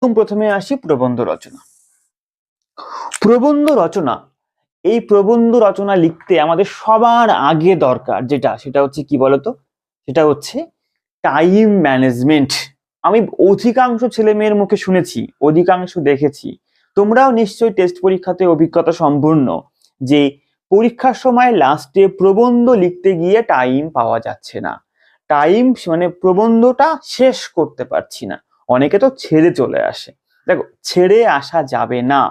প্রথমে আসি প্রবন্ধ রচনা। প্রবন্ধ রচনা, এই প্রবন্ধ রচনা লিখতে আমাদের সবার আগে দরকার সেটা হচ্ছে কি বলতো, সেটা হচ্ছে টাইম ম্যানেজমেন্ট। আমি অধিকাংশ ছেলে মেয়ের মুখে শুনেছি, অধিকাংশ দেখেছি, তোমরাও নিশ্চয়ই টেস্ট পরীক্ষাতে অভিজ্ঞতা সম্পূর্ণ, যে পরীক্ষার সময় লাস্টে প্রবন্ধ লিখতে গিয়ে টাইম পাওয়া যাচ্ছে না, টাইম মানে প্রবন্ধটা শেষ করতে পারছি না, অনেকে তো ছেড়ে চলে আসে। দেখো, ছেড়ে আসা যাবে না,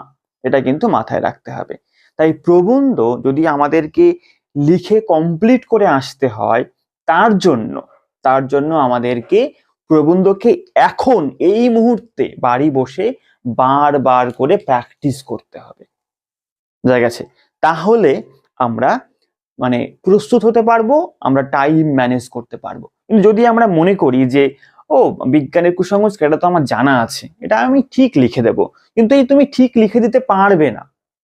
এটা কিন্তু মাথায় রাখতে হবে। তাই প্রবন্ধ যদি আমাদেরকে লিখে কমপ্লিট করে আসতে হয়, তার জন্য আমাদেরকে প্রবন্ধকে এখন এই মুহূর্তে বাড়ি বসে বারবার করে প্র্যাকটিস করতে হবে। বুঝা গেছে? তাহলে আমরা মানে প্রস্তুত হতে পারবো, আমরা টাইম ম্যানেজ করতে পারবো। কিন্তু যদি আমরা মনে করি যে ও, বিজ্ঞানের কুসংস্কার এটা তো আমার জানা আছে, এটা আমি ঠিক লিখে দেবো, কিন্তু এই তুমি ঠিক লিখে দিতে পারবে না।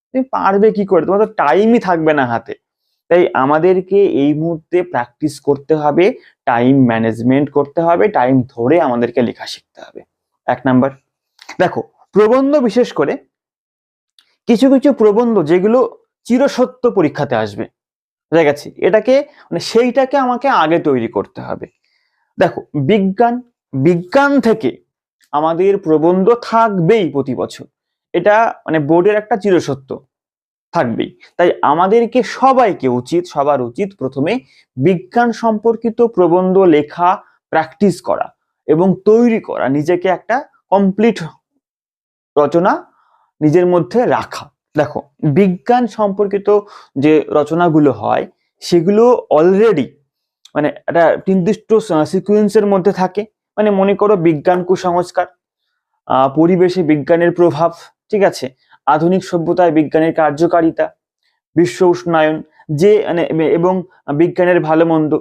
তুমি পারবে কি করে? তোমার তো টাইমই থাকবে না হাতে। তাই আমাদেরকে এই মুহূর্তে প্র্যাকটিস করতে হবে, টাইম ম্যানেজমেন্ট করতে হবে, টাইম ধরে আমাদেরকে লেখা শিখতে হবে। 1 নাম্বার। দেখো, প্রবন্ধ বিশেষ করে কিছু কিছু প্রবন্ধ যেগুলো চিরসত্য পরীক্ষাতে আসবে, বুঝা গেছে? এটাকে মানে সেইটাকে আমাকে আগে তৈরি করতে হবে। দেখো, বিজ্ঞান বিজ্ঞান থেকে আমাদের প্রবন্ধ থাকবেই প্রতি বছর, এটা মানে বোর্ডের একটা চিরসত্য, থাকবেই। তাই আমাদেরকে সবার উচিত প্রথমে বিজ্ঞান সম্পর্কিত প্রবন্ধ লেখা, প্র্যাকটিস করা এবং তৈরি করা, নিজেকে একটা কমপ্লিট রচনা নিজের মধ্যে রাখা। দেখো, বিজ্ঞান সম্পর্কিত যে রচনাগুলো হয় সেগুলো অলরেডি মানে একটা নির্দিষ্ট সিকুয়েন্সের মধ্যে থাকে। মানে মনে করো, বিজ্ঞান কুসংস্কার, পরিবেশে বিজ্ঞানের প্রভাব, ঠিক আছে, আধুনিক সভ্যতায় বিজ্ঞানের কার্যকারিতা, বিশ্ব উষ্ণায়ন, যে মানে এবং বিজ্ঞানের ভালো মন্দ,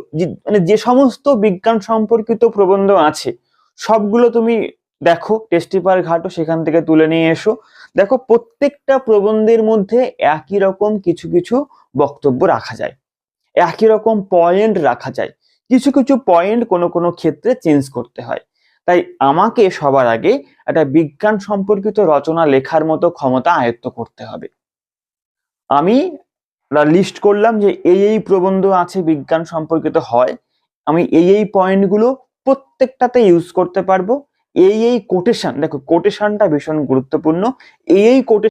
মানে যে সমস্ত বিজ্ঞান সম্পর্কিত প্রবন্ধ আছে সবগুলো তুমি দেখো, টেস্ট পেপার ঘাটো, সেখান থেকে তুলে নিয়ে এসো। দেখো, প্রত্যেকটা প্রবন্ধের মধ্যে একই রকম কিছু কিছু বক্তব্য রাখা যায়, একই রকম পয়েন্ট রাখা যায়, কিছু কিছু পয়েন্ট কোনো কোনো ক্ষেত্রে চেঞ্জ করতে হয়। তাই আমাকে সবার আগে একটা বিজ্ঞান সম্পর্কিত রচনা লেখার মতো ক্ষমতা আয়ত্ত করতে হবে। আমি লিস্ট করলাম যে এই প্রবন্ধ আছে বিজ্ঞান সম্পর্কিত হয়, আমি এই পয়েন্টগুলো প্রত্যেকটাতে ইউজ করতে পারবো। এই কোটেশন, দেখো কোটেশনটা ভীষণ গুরুত্বপূর্ণ, এই কোটেশন